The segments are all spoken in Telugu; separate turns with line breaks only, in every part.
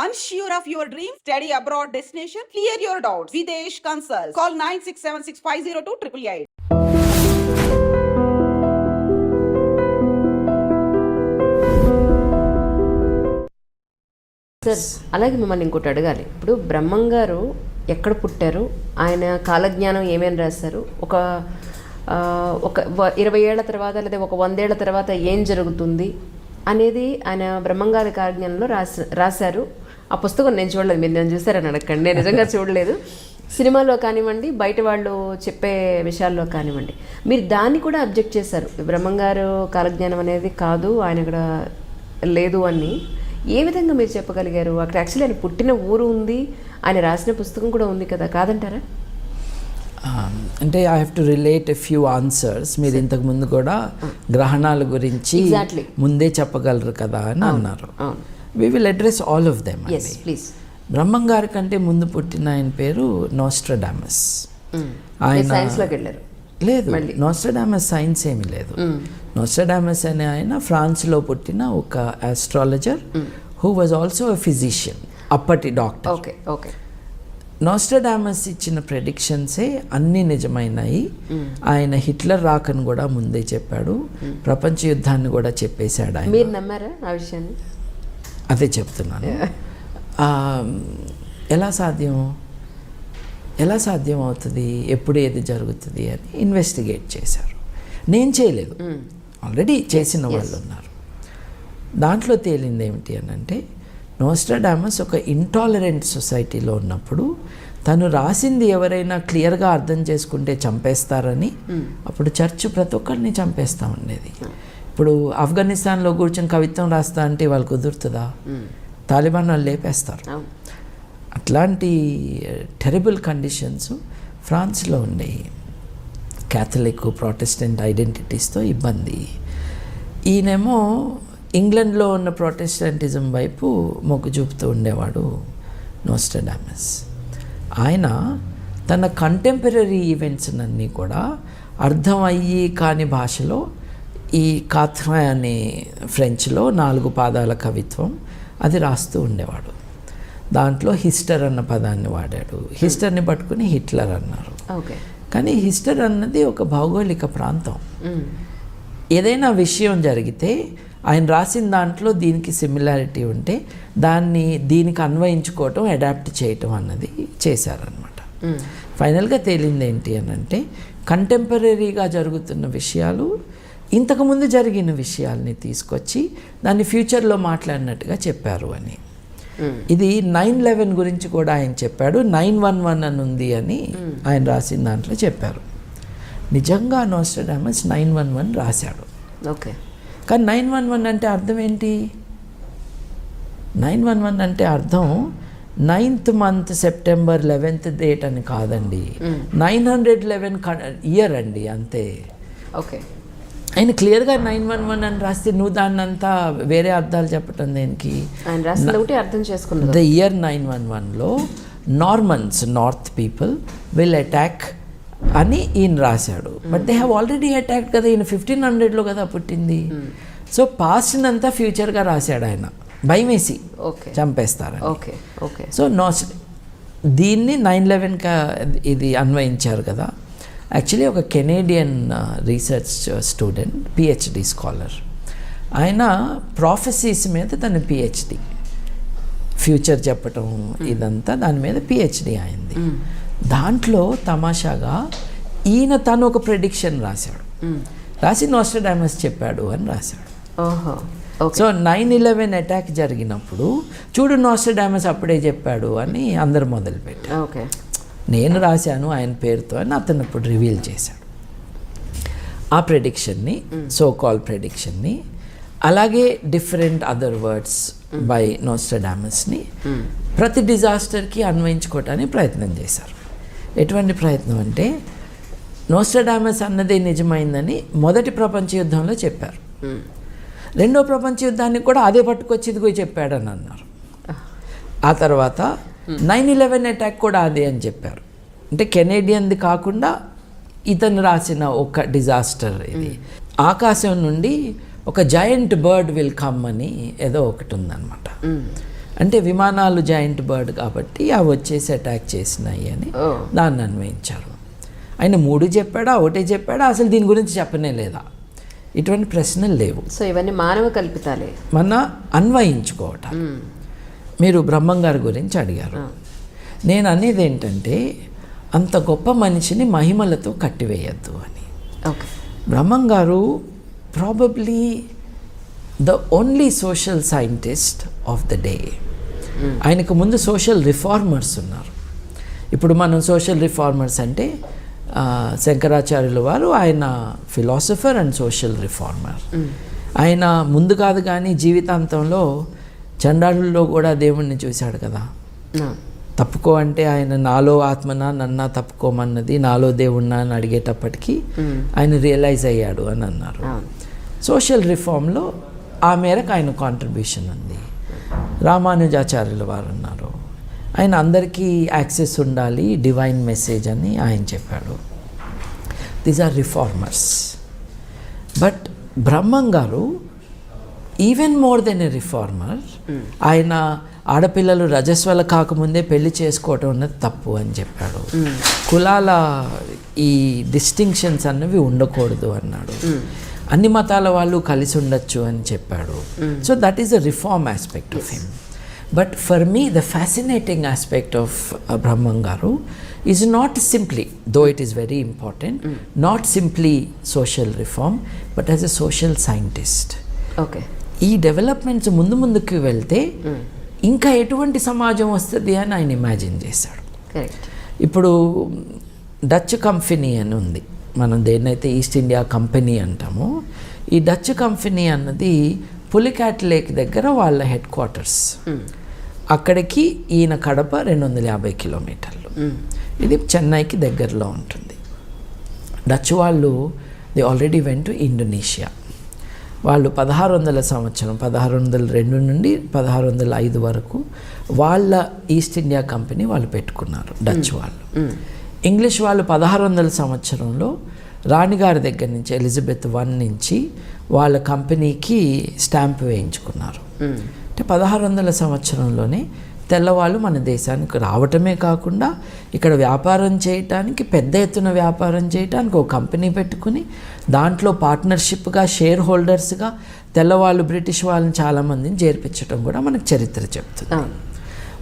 Unsure of your dream? Study abroad destination? Clear your doubts. Videsh Consult. Call 9676502888.
Sir అలాగే మిమ్మల్ని ఇంకోటి అడగాలి. ఇప్పుడు బ్రహ్మం గారు ఎక్కడ పుట్టారు, ఆయన కాలజ్ఞానం ఏమేమి రాశారు, ఒక 20 ఏళ్ల తర్వాత లేదా ఒక 100 ఏళ్ల తర్వాత ఏం జరుగుతుంది అనేది ఆయన బ్రహ్మంగారి కాలజ్ఞానంలో రాశారు. ఆ పుస్తకం నేను చూడలేదు, మీరు నేను చూసారని అడగండి, నేను నిజంగా చూడలేదు. సినిమాలో కానివ్వండి, బయట వాళ్ళు చెప్పే విషయాల్లో కానివ్వండి, మీరు దాన్ని కూడా అబ్జెక్ట్ చేశారు. బ్రహ్మంగారు కాలజ్ఞానం అనేది కాదు, ఆయన ఇక్కడ లేదు అని. ఏ విధంగా మీరు చెప్పగలిగారు? అక్కడ యాక్చువల్లీ ఆయన పుట్టిన ఊరు ఉంది, ఆయన రాసిన పుస్తకం కూడా ఉంది కదా, కాదంటారా?
అంటే I have to relate a few answers. మీరు ఇంతకు ముందు కూడా గ్రహణాల గురించి ముందే చెప్పగలరు కదా అని అన్నారు. We will address all of them.
Please.
Brahmam గారి కంటే ముందు పుట్టిన ఆయన పేరు నోస్ట్రాడామస్. ఆయన
సైన్స్లోకి వెళ్ళారు?
లేదు, నోస్ట్రాడామస్ సైన్స్ ఏమీ లేదు. నోస్ట్రాడామస్ అనే ఆయన ఫ్రాన్స్లో పుట్టిన ఒక astrologer who was also a physician, అప్పటి డాక్టర్.
Okay okay.
నోస్ట్రాడామస్ ఇచ్చిన ప్రెడిక్షన్సే అన్నీ నిజమైనాయి. ఆయన హిట్లర్ రాకను కూడా ముందే చెప్పాడు, ప్రపంచ యుద్ధాన్ని కూడా చెప్పేశాడు ఆయన.
మీరు నమ్మారా ఆ విషయాన్ని?
అదే చెప్తున్నాను. ఎలా సాధ్యం అవుతుంది, ఎప్పుడు ఏది జరుగుతుంది అని ఇన్వెస్టిగేట్ చేశారు. నేను చేయలేదు, ఆల్రెడీ చేసిన వాళ్ళు ఉన్నారు. దాంట్లో తేలింది ఏమిటి అని అంటే, నోస్ట్రాడామస్ ఒక ఇంటాలరెంట్ సొసైటీలో ఉన్నప్పుడు తను రాసింది ఎవరైనా క్లియర్గా అర్థం చేసుకుంటే చంపేస్తారని, అప్పుడు చర్చ్ ప్రతి ఒక్కరిని చంపేస్తూ ఉండేది. ఇప్పుడు ఆఫ్ఘనిస్తాన్లో కూర్చొని కవిత్వం రాస్తా అంటే వాళ్ళు కుదురుతుందా? తాలిబాన్ వాళ్ళు లేపేస్తారు. అట్లాంటి టెరబుల్ కండిషన్స్ ఫ్రాన్స్లో ఉండేవి. క్యాథలిక్ ప్రొటెస్టెంట్ ఐడెంటిటీస్తో ఇబ్బంది. ఈయనేమో ఇంగ్లాండ్లో ఉన్న ప్రొటెస్టెంటిజం వైపు మొగ్గు చూపుతూ ఉండేవాడు నోస్ట్రాడామస్. ఆయన తన కంటెంపరీ ఈవెంట్స్ అన్నీ కూడా అర్థమయ్యి కాని భాషలో, ఈ కాథ్రా అనే ఫ్రెంచ్లో 4 పాదాల కవిత్వం అది రాస్తూ ఉండేవాడు. దాంట్లో హిస్టర్ అన్న పదాన్ని వాడాడు. హిస్టర్ని పట్టుకుని హిట్లర్ అన్నారు. కానీ హిస్టర్ అన్నది ఒక భౌగోళిక ప్రాంతం. ఏదైనా విషయం జరిగితే ఆయన రాసిన దాంట్లో దీనికి సిమిలారిటీ ఉంటే దాన్ని దీనికి అన్వయించుకోవటం, అడాప్ట్ చేయటం అన్నది చేశారనమాట. ఫైనల్గా తేలింది ఏంటి అని అంటే, కంటెంపరీగా జరుగుతున్న విషయాలు ఇంతకుముందు జరిగిన విషయాల్ని తీసుకొచ్చి దాన్ని ఫ్యూచర్లో మాట్లాడినట్టుగా చెప్పారు అని. ఇది 9/11 గురించి కూడా ఆయన చెప్పాడు. 911 అని ఉంది అని ఆయన రాసిన దాంట్లో చెప్పారు. నిజంగా నోస్ట్రాడామస్ 911 రాశాడు.
ఓకే.
కానీ 911 అంటే అర్థం ఏంటి? 911 అంటే అర్థం 9th month September 11th date అని కాదండి. 911 ఇయర్ అండి, అంతే.
ఓకే.
ఆయన క్లియర్గా 911 అని రాస్తే నువ్వు దాన్ని అంతా వేరే అర్థాలు చెప్పటం దేనికి?
ఆయన రాసిన ఒకటి అర్థం చేసుకున్నాడు.
ద ఇయర్ 911లో Normans, north people will attack అని ఈయన రాశాడు. But they have already attacked కదా, ఈయన 1500లో కదా పుట్టింది. సో పాస్ట్నంతా ఫ్యూచర్గా రాశాడు ఆయన, భయమేసి చంపేస్తారని.
Okay okay.
సో దీన్ని 9/11గా ఇది అన్వయించారు కదా. యాక్చువల్లీ ఒక Canadian research student, PhD scholar, ఆయన ప్రాఫెసీస్ మీద తన పిహెచ్డి, ఫ్యూచర్ చెప్పటం ఇదంతా దాని మీద పిహెచ్డి అయింది. దాంట్లో తమాషాగా ఈయన తను ఒక ప్రెడిక్షన్ రాశాడు, రాసి నోస్ట్రాడామస్ చెప్పాడు అని రాశాడు. సో 9/11 అటాక్ జరిగినప్పుడు చూడు నోస్ట్రాడామస్ అప్పుడే చెప్పాడు అని అందరు మొదలుపెట్టారు. నేను రాశాను ఆయన పేరుతో అని అతను ఇప్పుడు రివీల్ చేశాడు ఆ ప్రెడిక్షన్ని, సో కాల్ ప్రెడిక్షన్ని. అలాగే డిఫరెంట్ అదర్ వర్డ్స్ బై నోస్ట్రాడామస్ని ప్రతి డిజాస్టర్కి అన్వయించుకోవటానికి ప్రయత్నం చేశారు. ఎటువంటి ప్రయత్నం అంటే, నోస్ట్రాడామస్ అన్నదే నిజమైందని మొదటి ప్రపంచ యుద్ధంలో చెప్పారు. రెండో ప్రపంచ యుద్ధానికి కూడా అదే పట్టుకొచ్చి ఇదిగో చెప్పాడని అన్నారు. ఆ తర్వాత 9/11 అటాక్ కూడా అదే అని చెప్పారు. అంటే కెనేడియన్ది కాకుండా ఇతను రాసిన ఒక డిజాస్టర్ ఇది. ఆకాశం నుండి ఒక జయంట్ బర్డ్ విల్ కమ్ అని ఏదో ఒకటి ఉందన్నమాట. అంటే విమానాలు జాయింట్ బర్డ్ కాబట్టి అవి వచ్చేసి అటాక్ చేసినాయి అని
Oh.
దాన్ని అన్వయించారు. ఆయన 3 చెప్పాడా, 1 చెప్పాడా, అసలు దీని గురించి చెప్పనే లేదా? ఇటువంటి ప్రశ్నలు లేవు.
సో ఇవన్నీ మానవ కల్పితాలే.
మన అన్వయించుకోవటం. మీరు బ్రహ్మంగారి గురించి అడిగారు. నేను అనేది ఏంటంటే అంత గొప్ప మనిషిని మహిమలతో కట్టివేయద్దు అని.
ఓకే.
బ్రహ్మంగారు probably the only social scientist of the day. ఆయనకు ముందు సోషల్ రిఫార్మర్స్ ఉన్నారు. ఇప్పుడు మనం సోషల్ రిఫార్మర్స్ అంటే శంకరాచార్యుల వారు ఆయన ఫిలాసఫర్ అండ్ సోషల్ రిఫార్మర్. ఆయన ముందు కాదు కానీ జీవితాంతంలో చండాలుల్లో కూడా దేవుణ్ణి చూశాడు కదా. తప్పుకో అంటే ఆయన నాలో ఆత్మనా నన్నా తప్పుకోమన్నది, నాలో దేవుణ్ణా అని అడిగేటప్పటికీ ఆయన రియలైజ్ అయ్యాడు అని అన్నారు. సోషల్ రిఫార్మ్లో ఆ మేరకు ఆయన కాంట్రిబ్యూషన్ ఉంది. రామానుజాచార్యుల వారు ఉన్నారు. ఆయన అందరికీ యాక్సెస్ ఉండాలి, డివైన్ మెసేజ్ అని ఆయన చెప్పాడు. These are reformers. But Brahmam garu even more than a reformer. ఆయన ఆడపిల్లలు రజస్వల కాకముందే పెళ్లి చేసుకోవటం అన్నది తప్పు అని చెప్పాడు. కులాల ఈ డిస్టింక్షన్స్ అన్నవి ఉండకూడదు అన్నాడు. అన్ని మతాల వాళ్ళు కలిసి ఉండొచ్చు అని చెప్పాడు. So that is the reform aspect of him. But for me, the fascinating aspect of Brahman Garu is not simply, though it is very important, not simply social reform, but as a social scientist.
Okay.
ఈ డెవలప్మెంట్స్ ముందుకు వెళ్తే ఇంకా ఎటువంటి సమాజం వస్తుంది అని ఆయన ఇమాజిన్ చేశాడు.
కరెక్ట్.
ఇప్పుడు డచ్ కంపెనీ అని ఉంది. మనం దేన్నైతే ఈస్ట్ ఇండియా కంపెనీ అంటామో, ఈ డచ్ కంపెనీ అన్నది పులికాట్ లేక్ దగ్గర వాళ్ళ హెడ్ క్వార్టర్స్. అక్కడికి ఈయన కడప 250 కిలోమీటర్లు. ఇది చెన్నైకి దగ్గరలో ఉంటుంది. డచ్ వాళ్ళు they already went to Indonesia. వాళ్ళు 1600 సంవత్సరం 1602 నుండి 1605 వరకు వాళ్ళ ఈస్ట్ ఇండియా కంపెనీ వాళ్ళు పెట్టుకున్నారు డచ్ వాళ్ళు. ఇంగ్లీష్ వాళ్ళు 1600 సంవత్సరంలో రాణిగారి దగ్గర నుంచి ఎలిజబెత్ I నుంచి వాళ్ళ కంపెనీకి స్టాంప్ వేయించుకున్నారు. అంటే 1600 సంవత్సరంలోనే తెల్లవాళ్ళు మన దేశానికి రావటమే కాకుండా ఇక్కడ వ్యాపారం చేయటానికి, పెద్ద ఎత్తున వ్యాపారం చేయటానికి ఒక కంపెనీ పెట్టుకుని దాంట్లో పార్ట్నర్షిప్గా షేర్ హోల్డర్స్గా తెల్లవాళ్ళు బ్రిటిష్ వాళ్ళని చాలామందిని చేర్పించడం కూడా మనకు చరిత్ర చెప్తుంది.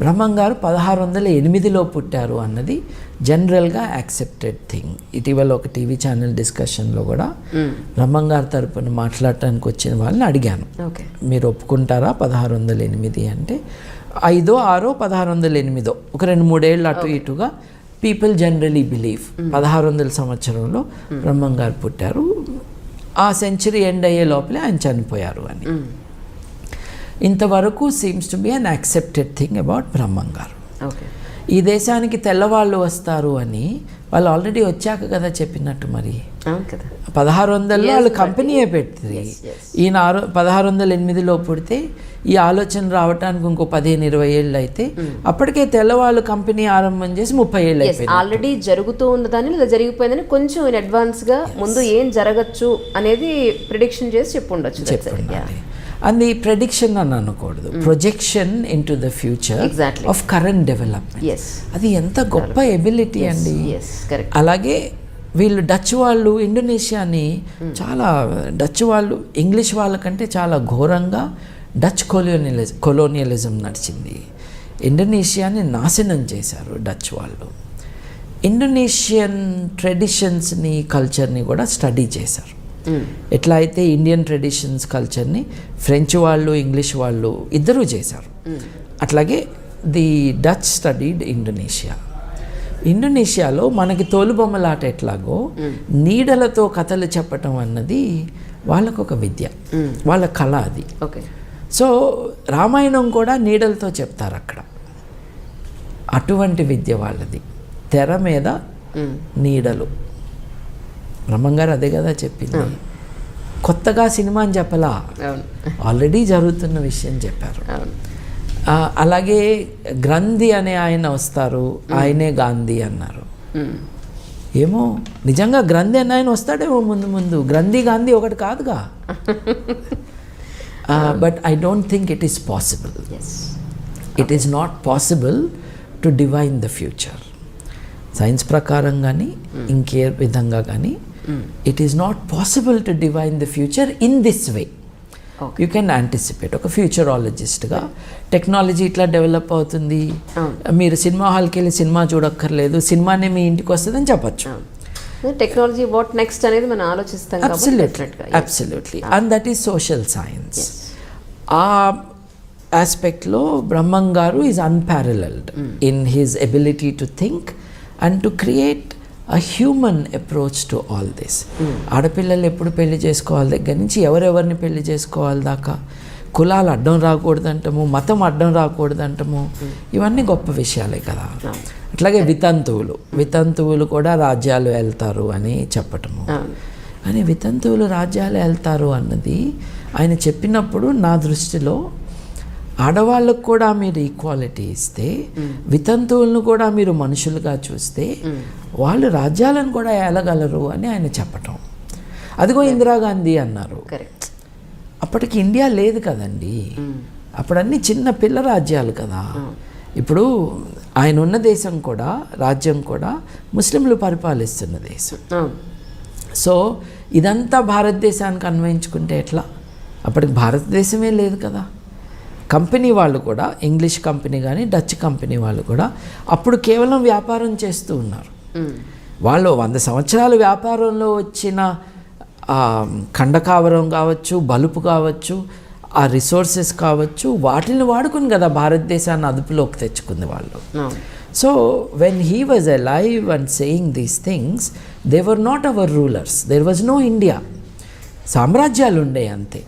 బ్రహ్మం గారు 1608లో పుట్టారు అన్నది జనరల్గా యాక్సెప్టెడ్ థింగ్. ఇటీవల ఒక టీవీ ఛానల్ డిస్కషన్లో కూడా బ్రహ్మం గారి తరపున మాట్లాడటానికి వచ్చిన వాళ్ళని అడిగాను, మీరు ఒప్పుకుంటారా 1608 అంటే 5, 6, 1608 ఒక 2-3 ఏళ్ళు అటు ఇటుగా పీపుల్ జనరలీ బిలీవ్ 1600 సంవత్సరంలో బ్రహ్మం గారు పుట్టారు, ఆ సెంచరీ ఎండ్ అయ్యే లోపలే ఆయన చనిపోయారు అని. ఇంతవరకు seems to be an accepted thing about Brahmam గారు. ఈ దేశానికి తెల్లవాళ్ళు వస్తారు అని వాళ్ళు ఆల్రెడీ వచ్చాక కదా చెప్పినట్టు. మరి 1600లో వాళ్ళు కంపెనీయే పెట్టింది. ఈయన 1608లో పుడితే ఈ ఆలోచన రావడానికి ఇంకో 15-20 ఏళ్ళు అయితే అప్పటికే తెల్లవాళ్ళు కంపెనీ ఆరంభం చేసి 30 ఏళ్ళు అయిపోయింది.
ఆల్రెడీ జరుగుతూ ఉన్నదాన్ని లేదా జరిగిపోయిందని కొంచెం ఇన్ అడ్వాన్స్గా ముందు ఏం జరగచ్చు అనేది ప్రిడిక్షన్ చేసి చెప్పుండొచ్చు.
అది ప్రెడిక్షన్ అని అనకూడదు, projection in to the future of current development. అది ఎంత గొప్ప ఎబిలిటీ అండి. అలాగే వీళ్ళు డచ్ వాళ్ళు ఇండోనేషియాని చాలా, డచ్ వాళ్ళు ఇంగ్లీష్ వాళ్ళకంటే చాలా ఘోరంగా డచ్ కొలోనియలిజం నడిచింది. ఇండోనేషియాని నాశనం చేశారు డచ్ వాళ్ళు. ఇండోనేషియన్ ట్రెడిషన్స్ని కల్చర్ని కూడా స్టడీ చేశారు. ఎట్లా అయితే ఇండియన్ ట్రెడిషన్స్ కల్చర్ని ఫ్రెంచ్ వాళ్ళు ఇంగ్లీష్ వాళ్ళు ఇద్దరూ చేశారు, అట్లాగే ది డచ్ స్టడీడ్ ఇండోనేషియా. ఇండోనేషియాలో మనకి తోలుబొమ్మలాట ఎట్లాగో నీడలతో కథలు చెప్పటం అన్నది వాళ్ళకు ఒక విద్య, వాళ్ళ కళ అది. సో రామాయణం కూడా నీడలతో చెప్తారు అక్కడ, అటువంటి విద్య వాళ్ళది. తెర మీద నీడలు. బ్రహ్మంగారు అదే కదా చెప్పింది, కొత్తగా సినిమా అని చెప్పలా, ఆల్రెడీ జరుగుతున్న విషయం చెప్పారు. అలాగే గ్రంథి అనే ఆయన వస్తారు, ఆయనే గాంధీ అన్నారు. ఏమో నిజంగా గ్రంథి అనే ఆయన వస్తాడేమో ముందు గ్రంథి గాంధీ ఒకటి కాదుగా. But I don't think it is possible. It is not possible to divine the future. Science ప్రకారం కానీ ఇంకే విధంగా కానీ it is not possible to divine the future in this way. You can anticipate. ఒక ఫ్యూచరాలజిస్ట్గా టెక్నాలజీ ఇట్లా డెవలప్ అవుతుంది, మీరు సినిమా హాల్కి వెళ్ళి సినిమా చూడక్కర్లేదు, సినిమానే మీ ఇంటికి వస్తుందని చెప్పచ్చు.
టెక్నాలజీ వాట్ నెక్స్ట్ అనేది మనం ఆలోచిస్తాం.
Absolutely. And that is social science. ఆ ఆస్పెక్ట్లో బ్రహ్మం గారు is unparalleled in his ability to think and to create a human approach to all this. ఆడపిల్లలు ఎప్పుడు పెళ్లి చేసుకోవాలి దగ్గర నుంచి ఎవరెవరిని పెళ్లి చేసుకోవాలి దాకా, కులాలు అడ్డం రాకూడదంటము, మతం అడ్డం రాకూడదంటము, ఇవన్నీ గొప్ప విషయాలే కదా. అట్లాగే వితంతువులు కూడా రాజ్యాలు వెళ్తారు అని చెప్పటము. కానీ వితంతువులు రాజ్యాలు వెళ్తారు అన్నది ఆయన చెప్పినప్పుడు నా దృష్టిలో ఆడవాళ్ళకు కూడా మీరు ఈక్వాలిటీ ఇస్తే, వితంతువులను కూడా మీరు మనుషులుగా చూస్తే వాళ్ళు రాజ్యాలను కూడా ఏలగలరు అని ఆయన చెప్పటం. అదిగో ఇందిరాగాంధీ అన్నారు. అప్పటికి ఇండియా లేదు కదండి, అప్పుడు అన్ని చిన్న పిల్ల రాజ్యాలు కదా. ఇప్పుడు ఆయన ఉన్న దేశం కూడా, రాజ్యం కూడా ముస్లింలు పరిపాలిస్తున్న దేశం. సో ఇదంతా భారతదేశానికి అన్వయించుకుంటే ఎట్లా? అప్పటికి భారతదేశమే లేదు కదా. కంపెనీ వాళ్ళు కూడా, ఇంగ్లీష్ కంపెనీ కానీ డచ్ కంపెనీ వాళ్ళు కూడా అప్పుడు కేవలం వ్యాపారం చేస్తూ ఉన్నారు. వాళ్ళు 100 సంవత్సరాలు వ్యాపారంలో వచ్చిన ఖండకావరం కావచ్చు, బలుపు కావచ్చు, ఆ రిసోర్సెస్ కావచ్చు, వాటిని వాడుకుని కదా భారతదేశాన్ని అదుపులోకి తెచ్చుకుంది వాళ్ళు. So when he was alive and saying these things, they were not our rulers, there was no India. సామ్రాజ్యాలు ఉండే అంతే.